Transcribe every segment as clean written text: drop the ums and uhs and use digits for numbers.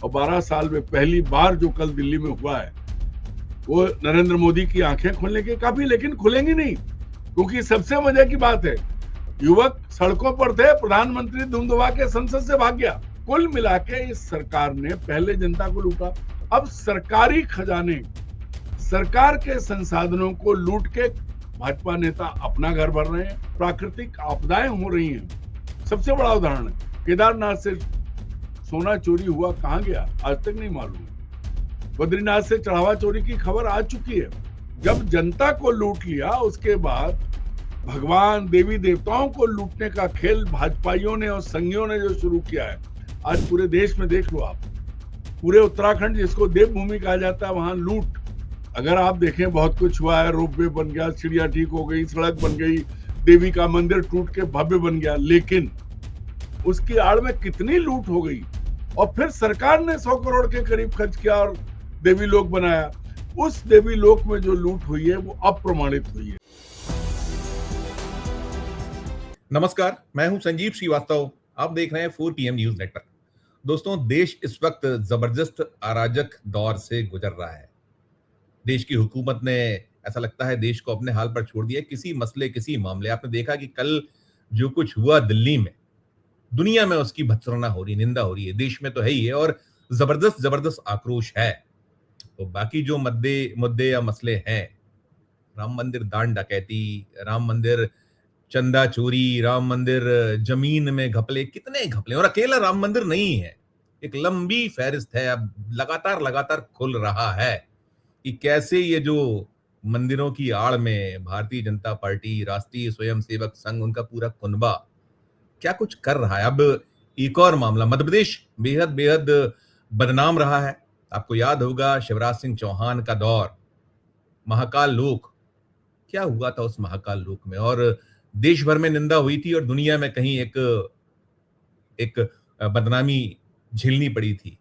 और 12 साल में पहली बार जो कल दिल्ली में हुआ है वो नरेंद्र मोदी की आंखें खोलने के काफी, लेकिन खुलेंगी नहीं, क्योंकि सबसे मजे की बात है युवक सड़कों पर थे, प्रधानमंत्री धूम दबा के संसद से भाग गया। कुल मिला के इस सरकार ने पहले जनता को लूटा, अब सरकारी खजाने, सरकार के संसाधनों को लूट के भाजपा नेता अपना घर भर रहे हैं। प्राकृतिक आपदाएं हो रही हैं। सबसे बड़ा उदाहरण है केदारनाथ से सोना चोरी हुआ, कहां गया आज तक नहीं मालूम। बद्रीनाथ से चढ़ावा चोरी की खबर आ चुकी है। जब जनता को लूट लिया उसके बाद भगवान देवी देवताओं को लूटने का खेल भाजपाइयों ने और संघियों ने जो शुरू किया है, आज पूरे देश में देख लो आप। पूरे उत्तराखंड जिसको देवभूमि कहा जाता है वहां लूट, अगर आप देखें बहुत कुछ हुआ है। रोपवे बन गया, चिड़िया ठीक हो गई, सड़क बन गई, देवी का मंदिर टूट के भव्य बन गया, लेकिन उसकी आड़ में कितनी लूट हो गई। और फिर सरकार ने 100 करोड़ के करीब खर्च किया और देवी लोक बनाया। उस देवी लोक में जो लूट हुई है वो अप्रमाणित हुई है। नमस्कार, मैं हूं संजीव श्रीवास्तव। आप देख रहे हैं 4 PM न्यूज नेटवर्क। दोस्तों, देश इस वक्त जबरदस्त अराजक दौर से गुजर रहा है। देश की हुकूमत ने ऐसा लगता है देश को अपने हाल पर छोड़ दिया। किसी मसले, किसी मामले, आपने देखा कि कल जो कुछ हुआ दिल्ली में, दुनिया में उसकी भत्सना हो रही, निंदा हो रही है, देश में तो है ही है, और जबरदस्त आक्रोश है। तो बाकी जो मुद्दे या मसले हैं, राम मंदिर दान डकैती, राम मंदिर चंदा चोरी, राम मंदिर जमीन में घपले, कितने घपले, और अकेला राम मंदिर नहीं है, एक लंबी फहरिस्त है। अब लगातार खुल रहा है कि कैसे ये जो मंदिरों की आड़ में भारतीय जनता पार्टी, राष्ट्रीय स्वयंसेवक संघ, उनका पूरा कुनबा क्या कुछ कर रहा है। अब एक और मामला, मध्य प्रदेश बेहद बदनाम रहा है। आपको याद होगा शिवराज सिंह चौहान का दौर, महाकाल लोक, क्या हुआ था उस महाकाल लोक में, और देश भर में निंदा हुई थी और दुनिया में कहीं एक बदनामी झेलनी पड़ी थी।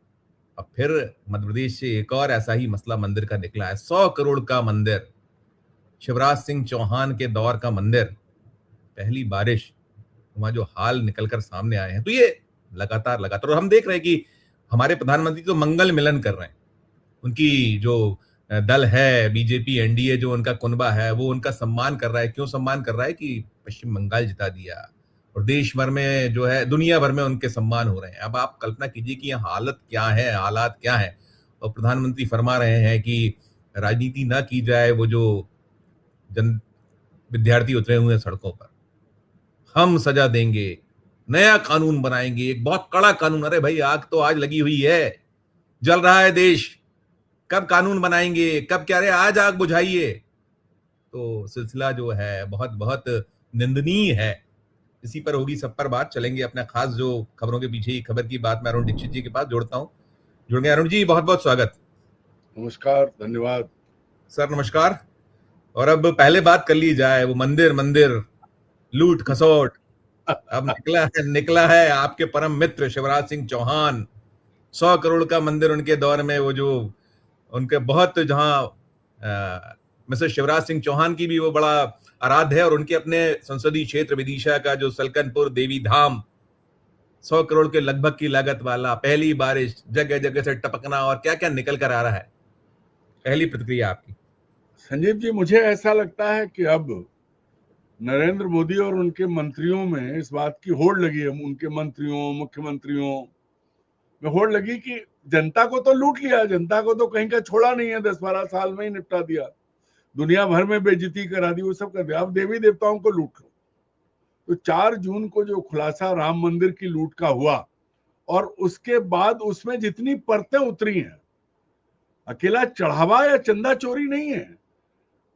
अब फिर मध्य प्रदेश से एक और ऐसा ही मसला मंदिर का निकला है। 100 करोड़ का मंदिर, शिवराज सिंह चौहान के दौर का मंदिर, पहली बारिश, वहां जो हाल निकलकर सामने आए हैं। तो ये लगातार और हम देख रहे हैं कि हमारे प्रधानमंत्री तो मंगल मिलन कर रहे हैं। उनकी जो दल है बीजेपी, एनडीए, जो उनका कुनबा है, वो उनका सम्मान कर रहा है। क्यों सम्मान कर रहा है? कि पश्चिम बंगाल जिता दिया, और देश भर में जो है, दुनिया भर में उनके सम्मान हो रहे हैं। अब आप कल्पना कीजिए कि यह हालत क्या है, हालात क्या है, और प्रधानमंत्री फरमा रहे हैं कि राजनीति ना की जाए। वो जो विद्यार्थी उतरे हुए हैं सड़कों पर, हम सजा देंगे, नया कानून बनाएंगे, एक बहुत कड़ा कानून। अरे भाई, आग तो आज लगी हुई है, जल रहा है देश, कब कानून बनाएंगे, कब क्या? रहे आज आग बुझाइए। तो सिलसिला जो है बहुत निंदनीय है। इसी पर होगी सब पर बात। चलेंगे अपना खास जो खबरों के पीछे ही खबर की बात मैं अरुण दीक्षित जी के पास जोड़ता हूं। जुड़ गए अरुण जी, बहुत स्वागत। नमस्कार, धन्यवाद सर, नमस्कार। और अब पहले बात कर ली जाए, वो मंदिर लूट खसोट। अब निकला है आपके परम मित्र शिवराज सिंह चौहान। 100 करोड़ का मंदिर उनके दौर में, वो जो उनके बहुत, जहां मिस्टर शिवराज सिंह चौहान की भी वो बड़ा आराध्य है, और उनके अपने संसदीय क्षेत्र विदिशा का जो सलकनपुर देवी धाम, 100 करोड़ के लगभग की लागत वाला, पहली बारिश, जगह जगह से टपकना, और क्या क्या निकल कर आ रहा है। पहली प्रतिक्रिया आपकी। संजीव जी। मुझे ऐसा लगता है कि अब नरेंद्र मोदी और उनके मंत्रियों में इस बात की होड़ लगी है, उनके मंत्रियों, मुख्यमंत्रियों में होड़ लगी कि जनता को तो लूट लिया, जनता को तो कहीं का छोड़ा नहीं है, 10-12 साल में ही निपटा दिया, दुनिया भर में बेइज्जती करा दी, वो सब कर दिया, अब देवी देवताओं को लूट लो। तो 4 जून को जो खुलासा राम मंदिर की लूट का हुआ, और उसके बाद उसमें जितनी परतें उतरी हैं, अकेला चढ़ावा या चंदा चोरी नहीं है,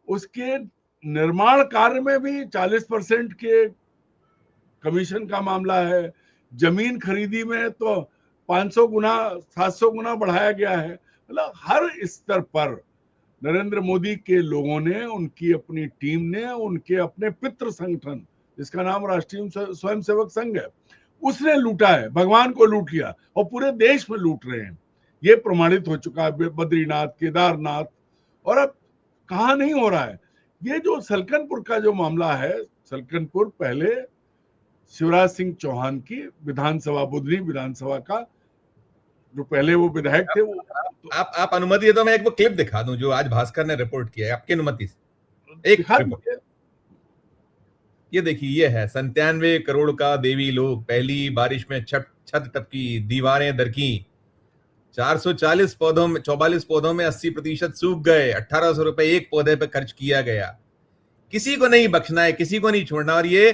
उसके निर्माण कार्य में भी 40% के कमीशन का मामला है। जमीन खरीदी में तो 500 गुना, 700 गुना बढ़ाया गया है। मतलब हर स्तर पर नरेंद्र मोदी के लोगों ने, उनकी अपनी टीम ने, उनके अपने पितृ संगठन जिसका नाम राष्ट्रीय स्वयंसेवक संघ है, उसने लूटा है, भगवान को लूट लिया, और पूरे देश में लूट रहे हैं। ये प्रमाणित हो चुका है बद्रीनाथ, केदारनाथ, और अब कहाँ नहीं हो रहा है। ये जो सलकनपुर का जो मामला है, सलकनपुर पहले शिवराज सिंह चौहान की विधानसभा, बुधनी विधानसभा का जो पहले वो विधायक थे वो। आप अनुमति दे तो मैं एक वो क्लिप दिखा दूं जो आज भास्कर ने रिपोर्ट किया है, आपकी अनुमति से एक दिखा रिपोर्ट। दीजिए। ये देखिए, ये है 97 करोड़ का देवी लोग, पहली बारिश में छत छत टपकी, दीवारें दरकी, 440 पौधों में 44 पौधों में 80% सूख गए, 1800 रुपए एक पौधे पे खर्च किया गया, किसी को नहीं बख्शना है, किसी को नहीं छोड़ना। और ये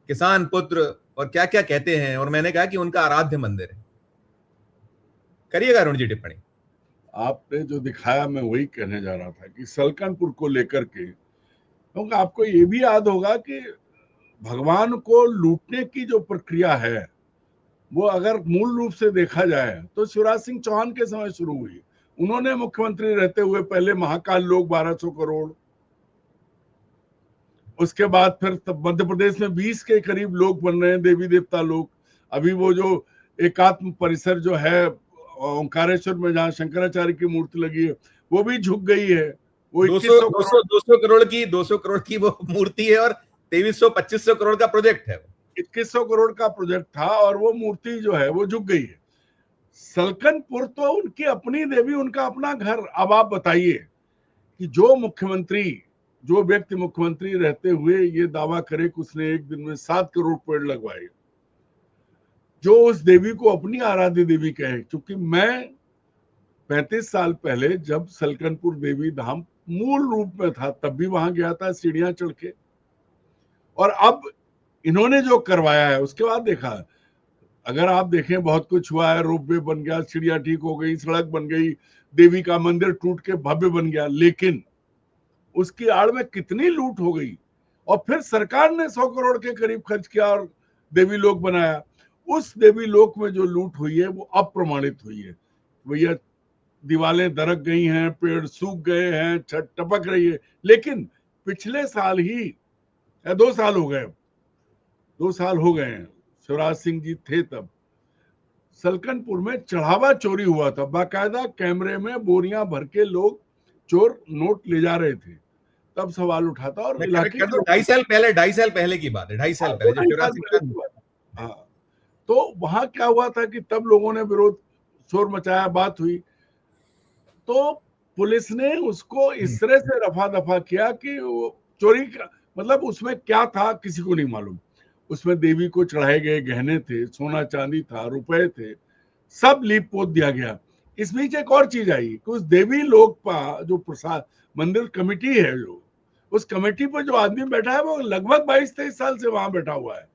किसान पुत्र और क्या क्या कहते हैं, और मैंने कहा कि उनका आराध्य मंदिर है। करिएगा अरुण जी टिप्पणी। आपने जो दिखाया मैं वही कहने जा रहा था कि सलकनपुर को लेकर के, क्योंकि आपको ये भी याद होगा कि भगवान को लूटने की जो प्रक्रिया है वो अगर मूल रूप से देखा जाए तो शिवराज सिंह चौहान के समय शुरू हुई। उन्होंने मुख्यमंत्री रहते हुए पहले महाकाल लोग 1200 करोड़, उसके बाद फिर मध्य प्रदेश में 20 के करीब लोग बन रहे हैं, देवी देवता लोग। अभी वो जो एकात्म परिसर जो है ओंकारेश्वर में जहाँ शंकराचार्य की मूर्ति लगी है वो भी झुक गई है। वो 200 करोड़ की वो मूर्ति है और 2300-2500 करोड़ का प्रोजेक्ट है। 2100 करोड़ का प्रोजेक्ट था और वो मूर्ति जो है वो झुक गई है। सलकनपुर तो उनकी अपनी देवी, उनका अपना घर। अब आप बताइए कि जो व्यक्ति मुख्यमंत्री रहते हुए ये दावा करे कि उसने एक दिन में 7 करोड़ पेड़ लगवाए, जो उस देवी को अपनी आराध्य देवी कहे। क्योंकि मैं 35 साल पहले जब सलकनपुर देवी धाम मूल रूप में था तब भी वहां गया था सीढ़ियां चढ़ के, और अब इन्होंने जो करवाया है उसके बाद देखा। अगर आप देखें बहुत कुछ हुआ है, रोपवे बन गया, सीढ़ियां ठीक हो गई, सड़क बन गई, देवी का मंदिर टूट के भव्य बन गया, लेकिन उसकी आड़ में कितनी लूट हो गई। और फिर सरकार ने 100 करोड़ के करीब खर्च किया और देवी लोक बनाया। उस देवी लोक में जो लूट हुई है वो अप्रमाणित हुई है। भैया दीवारें दरक गई हैं, पेड़ सूख गए हैं, छत टपक रही है। लेकिन पिछले साल ही 2 साल हो गए, 2 साल हो गए हैं, शिवराज सिंह जी थे तब सलकनपुर में चढ़ावा चोरी हुआ था। बाकायदा कैमरे में बोरियां भर के लोग चोर नोट ले जा रहे थे। तब सवाल उठा था और इलाके 2.5 साल पहले की बात है, 2.5 साल पहले जब शिवराज सिंह। हाँ, तो वहां क्या हुआ था कि तब लोगों ने विरोध, शोर मचाया, बात हुई, तो पुलिस ने उसको इस तरह से रफा दफा किया कि वो चोरी का मतलब उसमें क्या था किसी को नहीं मालूम। उसमें देवी को चढ़ाए गए गहने थे, सोना चांदी था, रुपए थे, सब लीप पोत दिया गया। इस बीच एक और चीज आई कि उस देवी लोक का जो प्रसाद मंदिर कमेटी है, जो उस कमेटी पर जो आदमी बैठा है वो लगभग 22-23 साल से वहां बैठा हुआ है।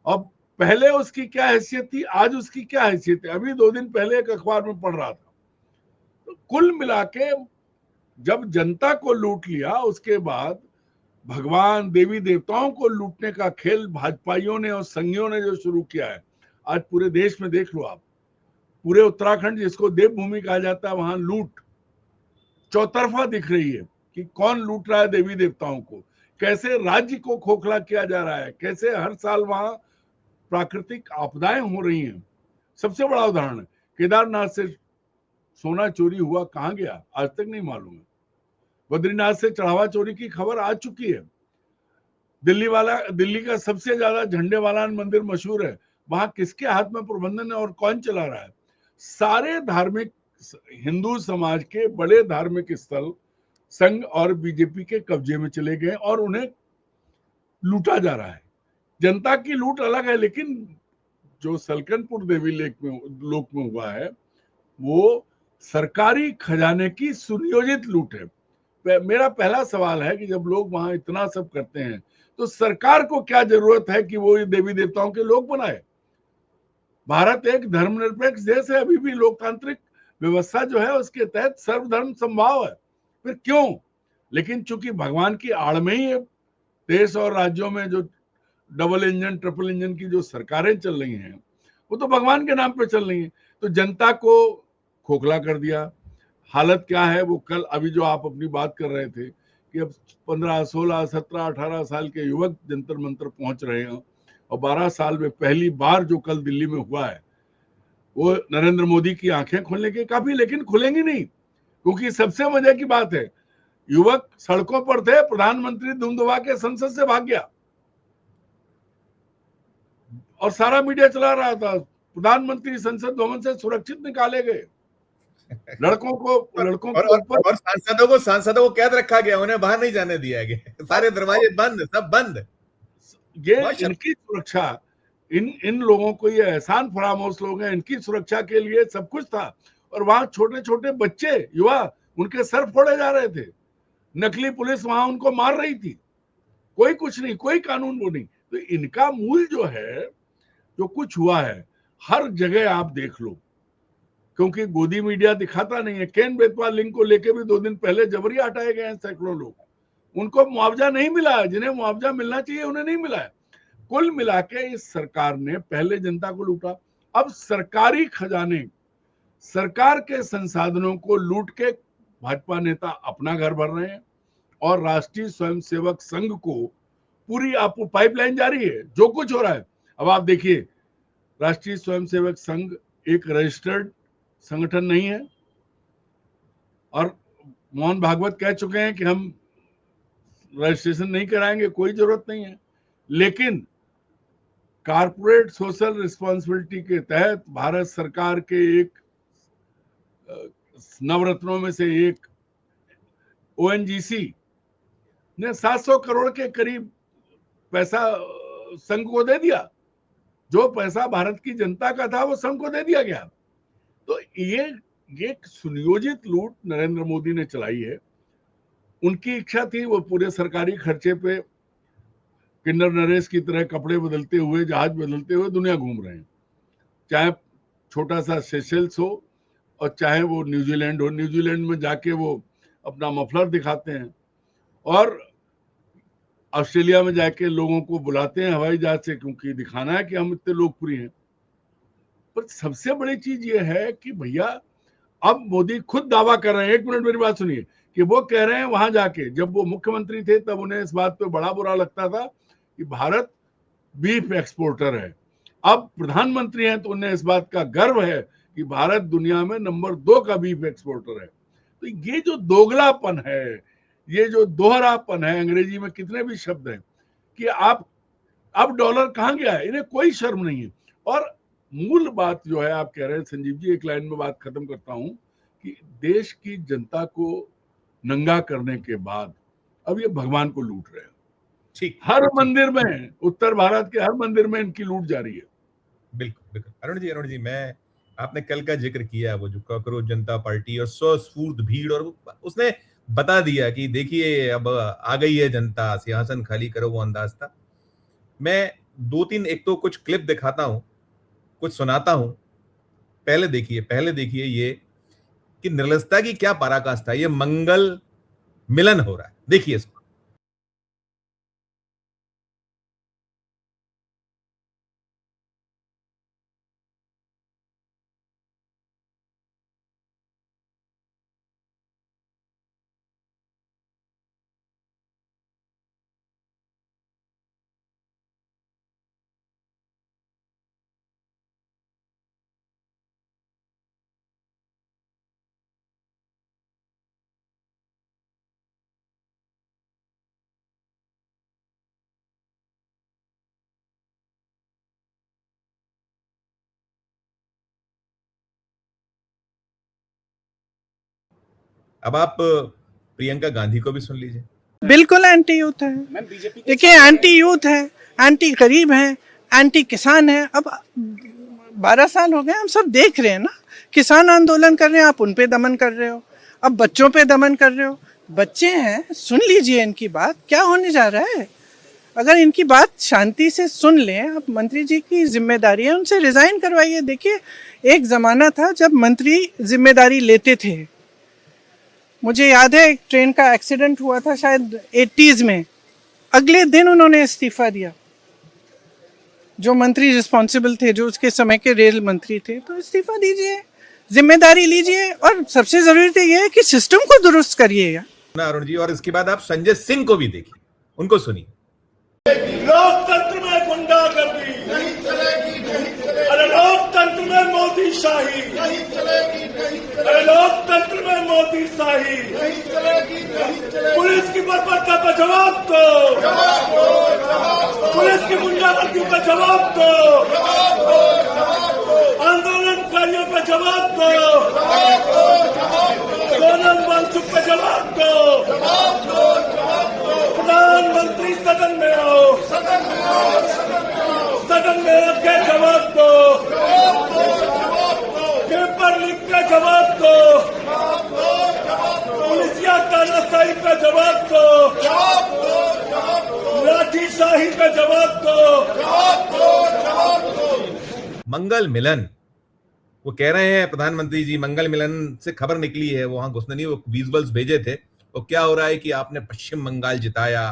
अब पहले उसकी क्या हैसियत थी, आज उसकी क्या हैसियत है, अभी 2 दिन पहले एक अखबार में पढ़ रहा था। तो कुल मिला के जब जनता को लूट लिया, उसके बाद भगवान देवी देवताओं को लूटने का खेल भाजपाइयों ने और संघियों ने जो शुरू किया है, आज पूरे देश में देख लो आप। पूरे उत्तराखंड जिसको देवभूमि कहा जाता है, वहां लूट चौतरफा दिख रही है कि कौन लूट रहा है देवी देवताओं को, कैसे राज्य को खोखला किया जा रहा है, कैसे हर साल वहां प्राकृतिक आपदाएं हो रही हैं। सबसे बड़ा उदाहरण केदारनाथ से सोना चोरी हुआ, कहां गया आज तक नहीं मालूम है। बद्रीनाथ से चढ़ावा चोरी की खबर आ चुकी है। दिल्ली का सबसे ज्यादा झंडे वाला मंदिर मशहूर है, वहां किसके हाथ में प्रबंधन है और कौन चला रहा है। सारे धार्मिक हिंदू समाज के बड़े धार्मिक स्थल संघ और बीजेपी के कब्जे में चले गए और उन्हें लूटा जा रहा है। जनता की लूट अलग है, लेकिन जो सलकनपुर देवी लोक में हुआ है वो सरकारी खजाने की सुनियोजित लूट है। मेरा पहला सवाल है कि जब लोग वहां इतना सब करते हैं तो सरकार को क्या जरूरत है कि वो ये देवी देवताओं के लोक बनाए। भारत एक धर्मनिरपेक्ष देश है, अभी भी लोकतांत्रिक व्यवस्था जो है उसके तहत सर्वधर्म संभाव है, फिर क्यों। लेकिन चूंकि भगवान की आड़ में ही देश और राज्यों में जो डबल इंजन ट्रिपल इंजन की जो सरकारें चल रही हैं वो तो भगवान के नाम पे चल रही हैं, तो जनता को खोखला कर दिया। हालत क्या है वो कल अभी जो आप अपनी बात कर रहे थे कि अब 15, 16, 17, 18 साल के युवक जंतर मंतर पहुंच रहे हैं, और 12 साल में पहली बार जो कल दिल्ली में हुआ है वो नरेंद्र मोदी की आंखें खोलने के काफी, लेकिन खुलेंगी नहीं। क्योंकि सबसे मजे की बात है, युवक सड़कों पर थे, प्रधानमंत्री दुम दबा के संसद से भाग गया और सारा मीडिया चला रहा था प्रधानमंत्री संसद भवन से सुरक्षित निकाले गए। लड़कों के ऊपर और सांसदों को कैद रखा गया, उन्हें बाहर नहीं जाने दिया गया, सारे दरवाजे बंद, सब बंद। ये इनकी सुरक्षा, इन लोगों को, ये एहसान फरामोश लोग हैं, इनकी सुरक्षा के लिए सब कुछ था। और वहां छोटे छोटे बच्चे, युवा, उनके सर फोड़े जा रहे थे, नकली पुलिस वहां उनको मार रही थी, कोई कुछ नहीं, कोई कानून वो नहीं। तो इनका मूल जो है, जो कुछ हुआ है, हर जगह आप देख लो, क्योंकि गोदी मीडिया दिखाता नहीं है। केन बेतवा लिंक को लेके भी 2 दिन पहले जबरी हटाए गए हैं सैकड़ों लोग, उनको मुआवजा नहीं मिला है, जिन्हें मुआवजा मिलना चाहिए उन्हें नहीं मिला है। कुल मिला के इस सरकार ने पहले जनता को लूटा, अब सरकारी खजाने, सरकार के संसाधनों को लूट के भाजपा नेता अपना घर भर रहे हैं और राष्ट्रीय स्वयंसेवक संघ को पूरी आपको पाइपलाइन जारी है, जो कुछ हो रहा है। अब आप देखिए, राष्ट्रीय स्वयंसेवक संघ एक रजिस्टर्ड संगठन नहीं है और मोहन भागवत कह चुके हैं कि हम रजिस्ट्रेशन नहीं कराएंगे, कोई जरूरत नहीं है। लेकिन कारपोरेट सोशल रिस्पॉन्सिबिलिटी के तहत भारत सरकार के एक नवरत्नों में से एक ओएनजीसी ने 700 करोड़ के करीब पैसा संघ को दे दिया। जो पैसा भारत की जनता का था वो संघ को दे दिया गया। तो ये सुनियोजित लूट नरेंद्र मोदी ने चलाई है। उनकी इच्छा थी वो पूरे सरकारी खर्चे पे किंडर नरेश की तरह कपड़े बदलते हुए, जहाज बदलते हुए दुनिया घूम रहे हैं, चाहे छोटा सा सेशेल्स हो और चाहे वो न्यूजीलैंड हो। न्यूजीलैंड में जाके वो अपना मफलर दिखाते हैं और ऑस्ट्रेलिया में जाके लोगों को बुलाते हैं हवाई जहाज से, क्योंकि दिखाना है कि हम इतने लोकप्रिय हैं। पर सबसे बड़ी चीज ये है कि भैया अब मोदी खुद दावा कर रहे हैं, 1 मिनट मेरी बात सुनिए, कि वो कह रहे हैं वहां जाके, जब वो मुख्यमंत्री थे तब उन्हें इस बात पे बड़ा बुरा लगता था कि भारत बीफ एक्सपोर्टर है। अब प्रधानमंत्री हैं तो उन्हें इस बात का गर्व है कि भारत दुनिया में नंबर 2 का बीफ एक्सपोर्टर है। तो ये जो दोगलापन है, ये जो दोहरापन है, अंग्रेजी में कितने भी शब्द हैं, कि आप अब डॉलर कहाँ गया है, इन्हें कोई शर्म नहीं है। और मूल बात जो है, आप कह रहे हैं संजीव जी, एक लाइन में बात खत्म करता हूं, कि देश की जनता को नंगा करने के बाद अब ये भगवान को लूट रहे हैं। ठीक, हर मंदिर में, उत्तर भारत के हर मंदिर में इनकी लूट जारी है। बिल्कुल बिल्कुल। अरुण जी, मैं, आपने कल का जिक्र किया, वो जो कॉकरोच जनता पार्टी और स्वस्फूर्त भीड़, और उसने बता दिया कि देखिए अब आ गई है जनता, सिंहासन खाली करो, वो अंदाज था। मैं 2-3 एक तो कुछ क्लिप दिखाता हूं, कुछ सुनाता हूं। पहले देखिए ये कि निर्लजता की क्या पराकाष्ठा, ये मंगल मिलन हो रहा है, देखिए इसको। अब आप प्रियंका गांधी को भी सुन लीजिए। बिल्कुल एंटी यूथ है। देखिए, एंटी यूथ है, एंटी गरीब है, एंटी किसान है। अब 12 साल हो गए, हम सब देख रहे हैं ना, किसान आंदोलन कर रहे हैं, आप उन पे दमन कर रहे हो, अब बच्चों पे दमन कर रहे हो। बच्चे हैं, सुन लीजिए इनकी बात, क्या होने जा रहा है। अगर इनकी बात शांति से सुन लें, अब मंत्री जी की जिम्मेदारी है, उनसे रिजाइन करवाइए। देखिए, एक जमाना था जब मंत्री जिम्मेदारी लेते थे। मुझे याद है एक ट्रेन का एक्सीडेंट हुआ था शायद 80s में, अगले दिन उन्होंने इस्तीफा दिया। जो मंत्री रिस्पॉन्सिबल थे, जो उसके समय के रेल मंत्री थे, तो इस्तीफा दीजिए, जिम्मेदारी लीजिए। और सबसे जरूरी तो यह है कि सिस्टम को दुरुस्त करिएगा। अरुण जी, और इसके बाद आप संजय सिंह को भी देखिए, उनको सुनिए। लोकतंत्र में गुंडागर्दी नहीं चलेगी, अरे लोकतंत्र में मोदी शाही नहीं चलेगी, अरे लोकतंत्र में मोदी शाही नहीं चलेगी। पुलिस की बर्बरता का जवाब दो, पुलिस की गुंडागर्दी का जवाब दो। जवाब दो, सोनम वांगचुक का जवाब दो, प्रधानमंत्री सदन में आओ, सदन में आके जवाब दो, पेपर लीक का जवाब दो, पुलिसिया तानाशाही का जवाब दो, लाठीशाही का जवाब दो। मंगल मिलन, वो कह रहे हैं प्रधानमंत्री जी, मंगल मिलन से खबर निकली है, वहां घुसने नहीं, वो विजुअल्स भेजे थे। तो क्या हो रहा है कि आपने पश्चिम बंगाल जिताया,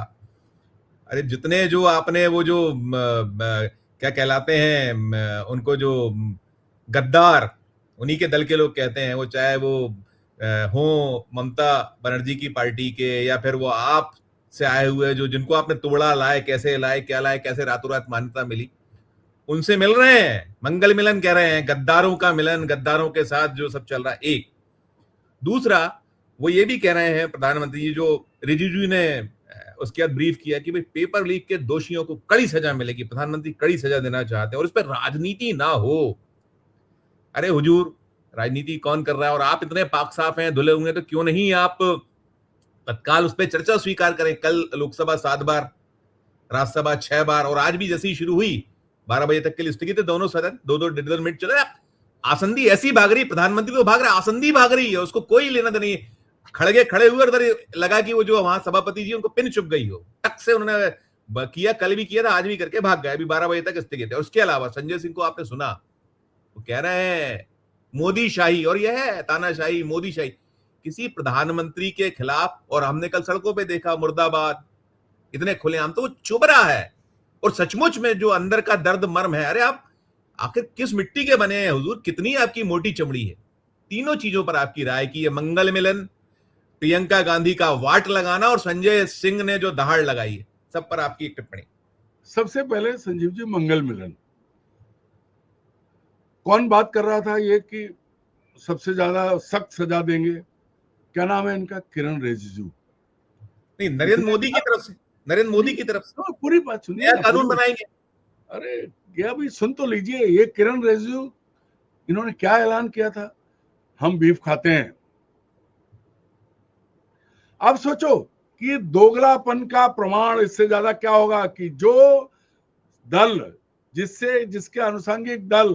अरे जितने जो आपने वो जो क्या कहलाते हैं उनको, जो गद्दार, उन्हीं के दल के लोग कहते हैं, वो चाहे वो हो ममता बनर्जी की पार्टी के या फिर वो आप से आए हुए, जो जिनको आपने तोड़ा, लाए, कैसे लाए, क्या लाए, कैसे रातों रात मान्यता मिली, उनसे मिल रहे हैं, मंगल मिलन कह रहे हैं, गद्दारों का मिलन, गद्दारों के साथ जो सब चल रहा है। एक दूसरा, वो ये भी कह रहे हैं प्रधानमंत्री जी, जो रिजिजू ने उसके बाद ब्रीफ किया कि भाई पेपर लीक के दोषियों को कड़ी सजा मिलेगी, प्रधानमंत्री कड़ी सजा देना चाहते हैं और इस पर राजनीति ना हो। अरे हुजूर, राजनीति कौन कर रहा है? और आप इतने पाक साफ हैं, धुले हुए, तो क्यों नहीं आप तत्काल उस पर चर्चा स्वीकार करें। कल लोकसभा 7 बार, राज्यसभा 6 बार, और आज भी जैसी शुरू हुई 12 बजे तक के लिए स्थगित है दोनों सदन, 2-2 1.5 मिनट चले। आसंदी ऐसी भाग रही, प्रधानमंत्री तो भाग रहा है, आसंदी भाग रही है, उसको कोई लेना देना नहीं। खड़े हुए उधर लगा कि वो जो वहां सभापति जी उनको पिन चुप गई हो, टक से उन्होंने किया, कल भी किया था, आज भी करके भाग गए, अभी 12 बजे तक स्थगित है। उसके अलावा संजय सिंह को आपने सुना, वो कह रहे हैं मोदी शाही, और यह है तानाशाही, मोदी शाही किसी प्रधानमंत्री के खिलाफ। और हमने कल सड़कों पे देखा मुर्दाबाद, इतने खुलेआम, तो वो चुभ रहा है। और सचमुच में जो अंदर का दर्द मर्म है, अरे आप आखिर किस मिट्टी के बने हैं हुजूर, कितनी आपकी मोटी चमड़ी है। तीनों चीजों पर आपकी राय की है, मंगल मिलन, प्रियंका गांधी का वाट लगाना और संजय सिंह ने जो दहाड़ लगाई है, सब पर आपकी एक टिप्पणी। सबसे पहले संजीव जी, मंगल मिलन कौन बात कर रहा था ये कि सबसे ज्यादा सख्त सजा देंगे? क्या नाम है इनका? किरण रिजिजू। नहीं, नरेंद्र मोदी की तरफ से, नरेंद्र मोदी की तरफ से पूरी बात सुनिए, नया कानून बनाएंगे। अरे ये अभी सुन तो लीजिए, ये किरण रिजिजू, इन्होंने क्या ऐलान किया था? हम बीफ खाते हैं। अब सोचो कि दोगलापन का प्रमाण इससे ज्यादा क्या होगा कि जो दल, जिसके आनुषंगिक दल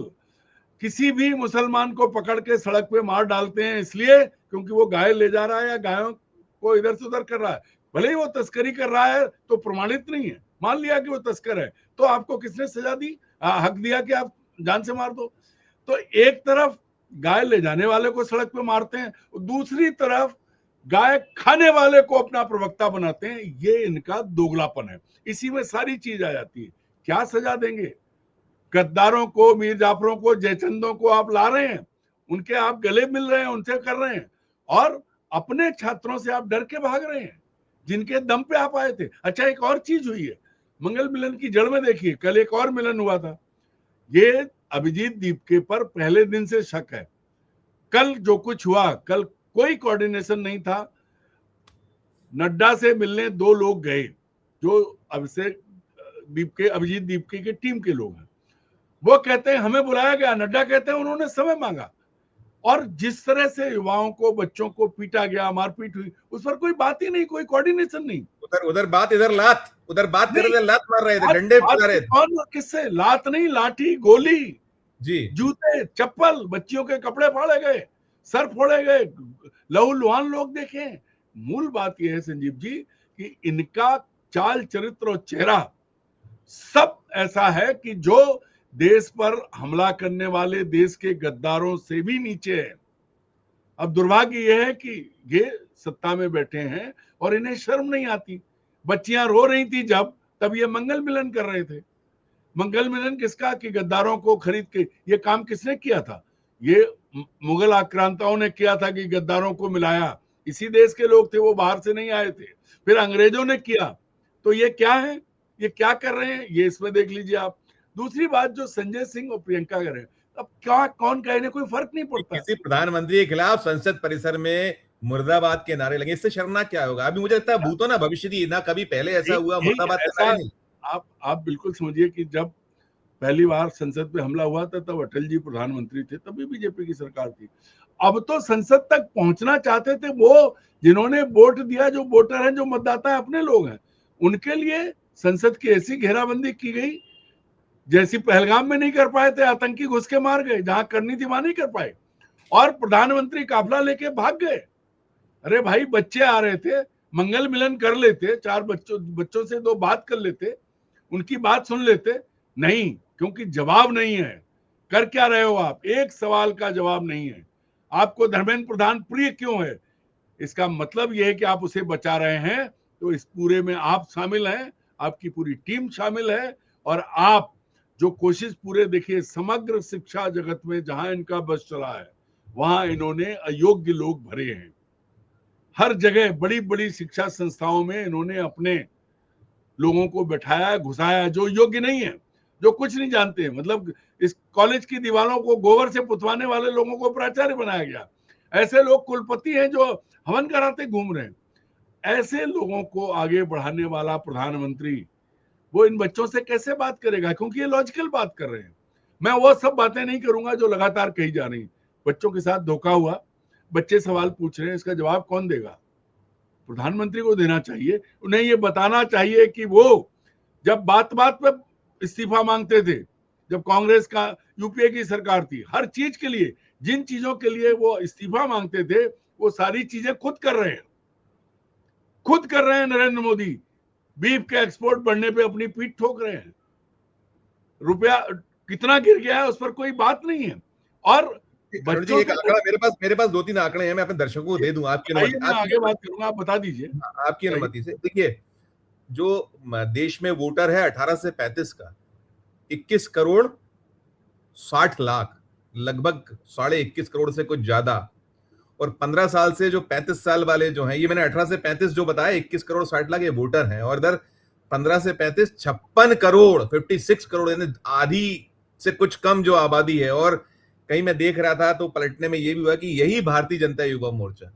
किसी भी मुसलमान को पकड़ के सड़क पे मार डालते हैं इसलिए क्योंकि वो गाय ले जा रहा है या गायों को इधर से उधर कर रहा है, भले ही वो तस्करी कर रहा है तो प्रमाणित नहीं है, मान लिया कि वो तस्कर है, तो आपको किसने सजा दी, हक दिया कि आप जान से मार दो? तो एक तरफ गाय ले जाने वाले को सड़क पे मारते हैं, दूसरी तरफ गाय खाने वाले को अपना प्रवक्ता बनाते हैं। ये इनका दोगलापन है, इसी में सारी चीज आ जाती है। क्या सजा देंगे? गद्दारों को, मीर जाफरों को, जयचंदों को आप ला रहे हैं, उनके आप गले मिल रहे हैं, उनसे कर रहे हैं, और अपने छात्रों से आप डर के भाग रहे हैं जिनके दम पे आप आए थे। अच्छा, एक और चीज हुई है मंगल मिलन की जड़ में, देखिए कल एक और मिलन हुआ था। ये अभिजीत दीपके पर पहले दिन से शक है। कल जो कुछ हुआ, कल कोई कोऑर्डिनेशन नहीं था। नड्डा से मिलने 2 लोग गए जो अभिजीत दीपके की टीम के लोग हैं। वो कहते हैं हमें बुलाया गया, नड्डा कहते हैं उन्होंने समय मांगा, और जिस तरह से युवाओं को, बच्चों को पीटा गया, मारपीट हुई, उस पर कोई बात ही नहीं, कोई कोऑर्डिनेशन नहीं। उधर बात, इधर लात, उधर बात कर रहे थे, लात मार रहे थे, डंडे मार रहे थे। कौन किससे? लात नहीं, लाठी, गोली जी, जूते, चप्पल, बच्चियों के कपड़े फाड़े गए, सर फोड़े गए, लहूलुहान लोग देखे। मूल बात यह है संजीव जी कि इनका चाल, चरित्र और चेहरा सब ऐसा है कि जो देश पर हमला करने वाले देश के गद्दारों से भी नीचे है। अब दुर्भाग्य यह है कि ये सत्ता में बैठे हैं और इन्हें शर्म नहीं आती। बच्चियां रो रही थी जब, तब ये मंगल मिलन कर रहे थे। मंगल मिलन किसका? कि गद्दारों को खरीद के। ये काम किसने किया था? ये मुगल आक्रांताओं ने किया था कि गद्दारों को मिलाया। इसी देश के लोग थे, वो बाहर से नहीं आए थे। फिर अंग्रेजों ने किया। तो ये क्या है, ये क्या कर रहे हैं, ये इसमें देख लीजिए आप। दूसरी बात, जो संजय सिंह और प्रियंका कर रहे हैं, अब क्या कौन कहे, कोई फर्क नहीं पड़ता। किसी प्रधानमंत्री के खिलाफ संसद परिसर में मुर्दाबाद के नारे लगे, इससे शर्मनाक क्या होगा? अभी मुझे लगता है भूतो ना भविष्य, ना कभी पहले ऐसा हुआ मुर्दाबाद के नारे नहीं। आप बिल्कुल समझिए कि जब पहली बार संसद पे हमला हुआ था तब अटल जी प्रधानमंत्री थे, तभी बीजेपी की सरकार थी। अब तो संसद तक पहुंचना चाहते थे वो जिन्होंने वोट दिया, जो वोटर हैं, जो मतदाता है, अपने लोग हैं, उनके लिए संसद की ऐसी घेराबंदी की गई जैसी पहलगाम में नहीं कर पाए थे, आतंकी घुस के मार गए, जहां करनी थी वहां नहीं कर पाए, और प्रधानमंत्री काफिला लेके भाग गए। अरे भाई, बच्चे आ रहे थे, मंगल मिलन कर लेते, 4 बच्चों से 2 बात कर लेते, उनकी बात सुन लेते, नहीं, क्योंकि जवाब नहीं है। कर क्या रहे हो आप? एक सवाल का जवाब नहीं है। आपको धर्मेंद्र प्रधान प्रिय क्यों है? इसका मतलब यह है कि आप उसे बचा रहे हैं, तो इस पूरे में आप शामिल हैं, आपकी पूरी टीम शामिल है, और आप जो कोशिश पूरे देखिए समग्र शिक्षा जगत में जहां इनका बस चला है, वहां इन्होंने अयोग्य लोग भरे हैं। हर जगह बड़ी बड़ी शिक्षा संस्थाओं में इन्होंने अपने लोगों को बैठाया, घुसाया, जो योग्य नहीं है, जो कुछ नहीं जानते हैं। मतलब इस कॉलेज की दीवारों को गोबर से पुतवाने वाले लोगों को प्राचार्य बनाया गया। ऐसे लोग कुलपति हैं जो हवन कराते घूम रहे हैं। ऐसे लोगों को आगे बढ़ाने वाला प्रधानमंत्री वो इन बच्चों से कैसे बात करेगा? क्योंकि ये लॉजिकल बात कर रहे हैं। मैं वो सब बातें नहीं करूंगा जो लगातार कही जा रही। बच्चों के साथ धोखा हुआ, बच्चे सवाल पूछ रहे हैं, इसका जवाब कौन देगा? प्रधानमंत्री को देना चाहिए। उन्हें ये बताना चाहिए कि वो जब बात बात पे इस्तीफा मांगते थे, जब कांग्रेस का यूपीए की सरकार थी, हर चीज के लिए, जिन चीजों के लिए वो इस्तीफा मांगते थे, वो सारी चीजें खुद कर रहे हैं। खुद कर रहे हैं नरेंद्र मोदी। बीफ के एक्सपोर्ट बढ़ने पे अपनी पीठ ठोक रहे हैं। रुपया कितना गिर गया है उस पर कोई बात नहीं है। और बच्चों एक आंकड़ा मेरे पास 2-3 आंकड़े हैं, मैं अपने दर्शकों को दे दूं आपकी अनुमति। मैं आगे बात करूंगा, आप बता दीजिए आपकी अनुमति से। देखिए, जो देश में वोटर है 18 से 35 का 21 करोड़ 60 लाख, लगभग 21.5 करोड़ से कुछ ज्यादा, और 15 साल से जो 35 साल वाले जो हैं, ये मैंने 18 से 35 जो बताया, 21 करोड़ 60 लाख ये वोटर हैं, और इधर 15 से 35 56 करोड़ 56 करोड़, यानी आधी से कुछ कम जो आबादी है। और कहीं मैं देख रहा था तो पलटने में ये भी हुआ कि यही भारतीय जनता युवा मोर्चा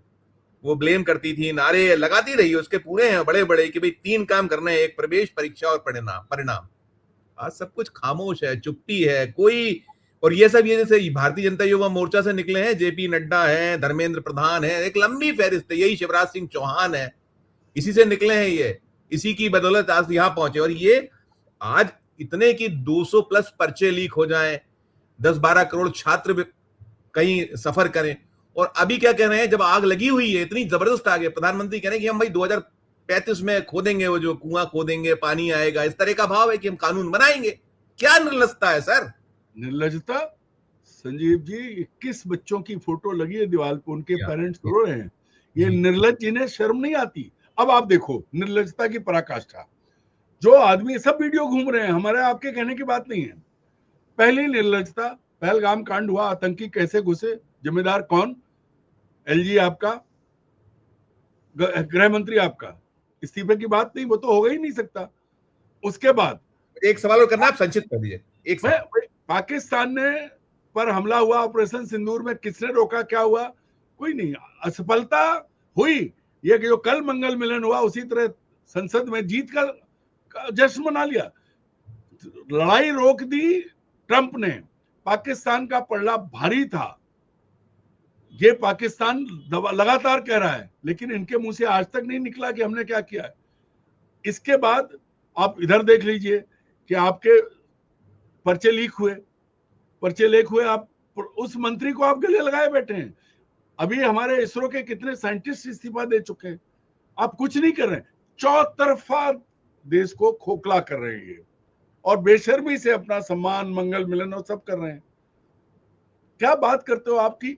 वो ब्लेम करती थी, नारे लगाती रही, उसके पूरे हैं बड़े बड़े कि भाई 3 काम करने हैं, एक प्रवेश परीक्षा और परिणाम। आज सब कुछ खामोश है, चुप्पी है, कोई। और ये सब ये जैसे भारतीय जनता युवा मोर्चा से निकले हैं, जेपी नड्डा है, धर्मेंद्र प्रधान है, एक लंबी फहरिस्त है, यही शिवराज सिंह चौहान है, इसी से निकले हैं ये, इसी की बदौलत आज यहां पहुंचे। और ये आज इतने की 200 प्लस पर्चे लीक हो जाएं, 10-12 करोड़ छात्र कहीं सफर करें, और अभी क्या कह रहे हैं, जब आग लगी हुई है, इतनी जबरदस्त आग है, प्रधानमंत्री कह रहे हैं कि हम भाई 2035 में खोदेंगे, वो जो कुआं खोदेंगे, पानी आएगा, इस तरह का भाव है कि हम कानून बनाएंगे। क्या निर्लजता है सर? निर्लजता? संजीव जी, 21 बच्चों की फोटो लगी है दीवार पे, उनके पेरेंट्स रो रहे हैं। ये निर्लज, जिन्हें शर्म नहीं आती। अब आप देखो निर्लजता की पराकाष्ठा, जो आदमी, सब वीडियो घूम रहे हैं, हमारे आपके कहने की बात नहीं है। पहली निर्लजता, पहलगाम कांड हुआ, आतंकी कैसे घुसे, जिम्मेदार कौन? एलजी आपका, गृह मंत्री आपका। इस्तीफे की बात नहीं, वो तो होगा ही नहीं सकता। उसके बाद एक सवाल और करना, आप संक्षिप्त कर दीजिए। एक सवाल, पाकिस्तान ने पर हमला हुआ, ऑपरेशन सिंदूर में किसने रोका, क्या हुआ? कोई नहीं। असफलता हुई, ये कि जो कल मंगल मिलन हुआ, उसी तरह संसद में जीत का जश्न मना लिया। लड़ाई रोक दी ट्रंप ने। पाकिस्तान का पलड़ा भारी था, ये पाकिस्तान लगातार कह रहा है, लेकिन इनके मुंह से आज तक नहीं निकला कि हमने क्या किया है। इसके बाद आप इधर देख लीजिए कि आपके पर्चे लीक हुए, आप उस मंत्री को आप गले लगाए बैठे हैं। अभी हमारे इसरो के कितने साइंटिस्ट इस्तीफा दे चुके हैं, आप कुछ नहीं कर रहे हैं। चौतरफा देश को खोखला कर रहे हैं और बेशर्मी से अपना सम्मान, मंगल मिलन और सब कर रहे हैं। क्या बात करते हो आपकी?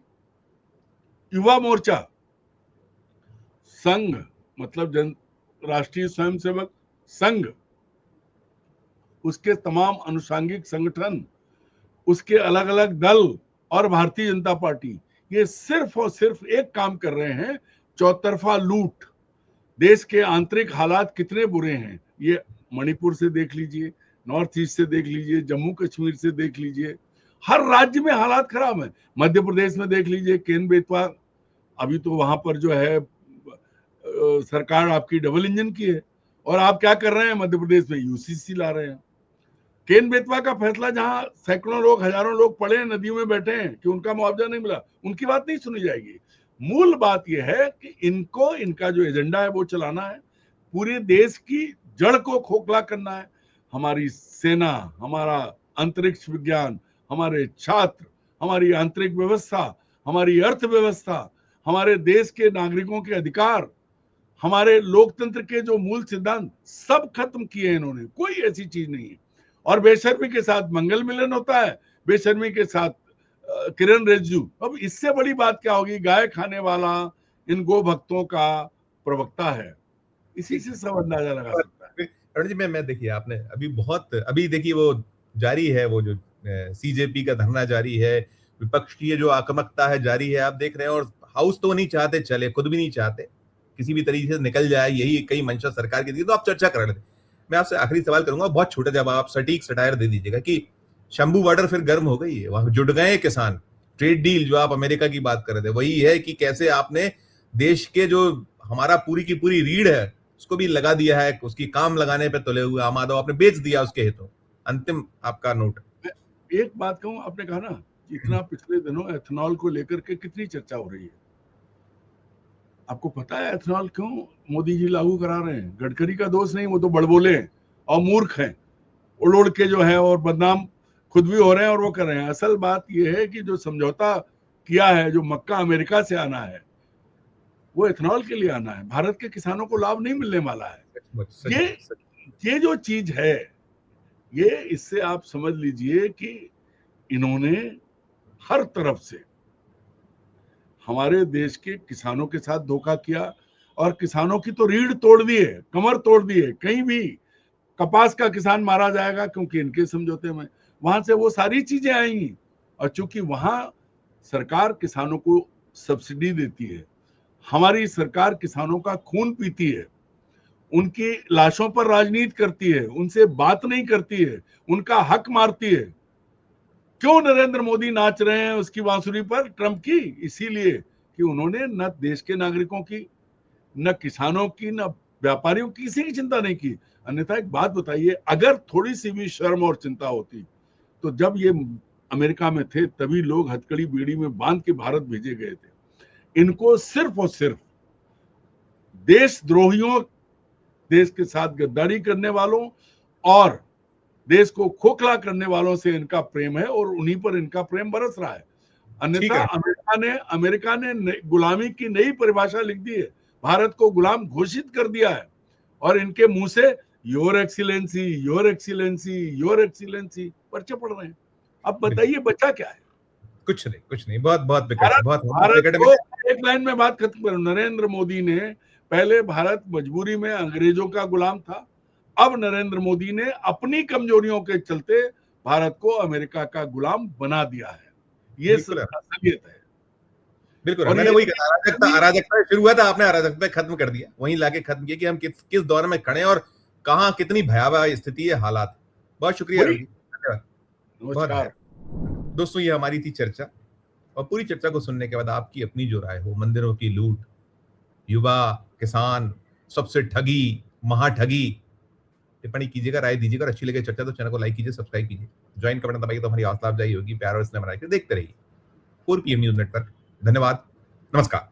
युवा मोर्चा संघ, मतलब राष्ट्रीय स्वयंसेवक संघ, उसके तमाम अनुषांगिक संगठन, उसके अलग अलग दल और भारतीय जनता पार्टी, ये सिर्फ और सिर्फ एक काम कर रहे हैं, चौतरफा लूट। देश के आंतरिक हालात कितने बुरे हैं, ये मणिपुर से देख लीजिए, नॉर्थ ईस्ट से देख लीजिए, जम्मू कश्मीर से देख लीजिए, हर राज्य में हालात खराब है। मध्य प्रदेश में देख लीजिए, केन बेतवा, अभी तो वहां पर जो है सरकार आपकी डबल इंजन की है, और आप क्या कर रहे हैं? मध्य प्रदेश में यूसीसी ला रहे हैं। केन बेतवा का फैसला जहां सैकड़ों लोग, हजारों लोग पड़े हैं, नदियों में बैठे हैं कि उनका मुआवजा नहीं मिला, उनकी बात नहीं सुनी जाएगी। मूल बात यह है कि इनको, इनका जो एजेंडा है वो चलाना है, पूरे देश की जड़ को खोखला करना है। हमारी सेना, हमारा अंतरिक्ष विज्ञान, हमारे छात्र, हमारी आंतरिक व्यवस्था, हमारी अर्थव्यवस्था, हमारे देश के नागरिकों के अधिकार, हमारे लोकतंत्र के जो मूल सिद्धांत, सब खत्म किए इन्होंने। कोई ऐसी चीज नहीं है। और बेशर्मी के साथ मंगल मिलन होता है, बेशर्मी के साथ किरण रिजिजू। अब इससे बड़ी बात क्या होगी? गाय खाने वाला इन गो भक्तों का प्रवक्ता है, इसी से सब अंदाजा लगा सकता है। अरुण जी, मैं देखिए, आपने अभी देखिए वो जारी है, वो जो सीजेपी का धरना जारी है, विपक्ष की जो आक्रामकता है जारी है, आप देख रहे हैं। और हाउस तो नहीं चाहते चले, खुद भी नहीं चाहते किसी भी तरीके से निकल जाए, यही कई मंशा सरकार की थी। तो आप चर्चा कर रहे थे। मैं आपसे आखिरी सवाल करूंगा, बहुत छोटा जवाब, आप सटीक सटायर दे दीजिएगा कि शंभू बॉर्डर फिर गर्म हो गई है, वहां जुड़ गए किसान। ट्रेड डील जो आप अमेरिका की बात कर रहे थे, वही है कि कैसे आपने देश के जो हमारा पूरी की पूरी रीढ़ है उसको भी लगा दिया है, उसकी काम लगाने पे तुले हुए आमादा आपने बेच दिया उसके हितों। अंतिम आपका नोट। एक बात कहूं, आपने कहा ना इतना पिछले दिनों एथेनॉल को लेकर के कितनी चर्चा हो रही है। आपको पता है एथेनॉल क्यों मोदी जी लागू करा रहे हैं? गडकरी का दोष नहीं, वो तो बड़बोले हैं और मूर्ख हैं, उड़ के जो है, और बदनाम खुद भी हो रहे हैं और वो कर रहे हैं। असल बात यह है कि जो समझौता किया है, जो मक्का अमेरिका से आना है, वो एथेनॉल के लिए आना है। भारत के किसानों को लाभ नहीं मिलने वाला है। ये जो चीज है, ये इससे आप समझ लीजिए कि इन्होंने हर तरफ से हमारे देश के किसानों के साथ धोखा किया और किसानों की तो रीढ़ तोड़ दी है, कमर तोड़ दी है। कहीं भी कपास का किसान मारा जाएगा क्योंकि इनके समझौते में वहां से वो सारी चीजें आएंगी। और चूंकि वहां सरकार किसानों को सब्सिडी देती है, हमारी सरकार किसानों का खून पीती है, उनकी लाशों पर राजनीति करती है, उनसे बात नहीं करती है, उनका हक मारती है। क्यों नरेंद्र मोदी नाच रहे हैं उसकी बांसुरी पर, ट्रंप की? इसीलिए कि उन्होंने न देश के नागरिकों की, न किसानों की, न व्यापारियों की, किसी की चिंता नहीं की। अन्यथा एक बात बताइए, अगर थोड़ी सी भी शर्म और चिंता होती तो जब ये अमेरिका में थे तभी लोग हथकड़ी बीड़ी में बांध के भारत भेजे गए थे। इनको सिर्फ और सिर्फ देशद्रोहियों, देश के साथ गद्दारी करने वालों और देश को खोखला करने वालों से इनका प्रेम है और उन्हीं पर इनका प्रेम बरस रहा है। अन्यथा अमेरिका ने गुलामी की नई परिभाषा लिख दी है, भारत को गुलाम घोषित कर दिया है और इनके मुंह से your excellency, your excellency, your excellency पर्चे पड़ रहे हैं। अब बताइए बचा क्या है? कुछ नहीं। बहुत एक लाइन में बात खत्म करूं। नरेंद्र मोदी ने पहले, भारत मजबूरी में अंग्रेजों का गुलाम था, अब नरेंद्र मोदी ने अपनी कमजोरियों के चलते भारत को अमेरिका का गुलाम बना दिया है। ये असलियत है। बिल्कुल, मैंने वही कहा, अराजकता शुरू हुआ था, आपने अराजकता खत्म कर दिया, वहीं लाके खत्म किया कि हम किस दौर में खड़े हैं और कहां कितनी भयावह स्थिति है, हालात। बहुत शुक्रिया, धन्यवाद। दोस्तों, ये हमारी थी चर्चा, और पूरी चर्चा को सुनने के बाद आपकी अपनी जो राय हो, मंदिरों की लूट, युवा, किसान, सबसे ठगी, महाठगी, टिप्पणी कीजिएगा, राय दीजिएगा। और अच्छी लगे चर्चा तो चैनल को लाइक कीजिए, सब्सक्राइब कीजिए, ज्वाइन का बटन दबाइए तो हमारी हौसला अफजाई होगी। प्यार और स्नेह बनाकर देखते रहिए 4 PM न्यूज नेटवर्क। धन्यवाद, नमस्कार।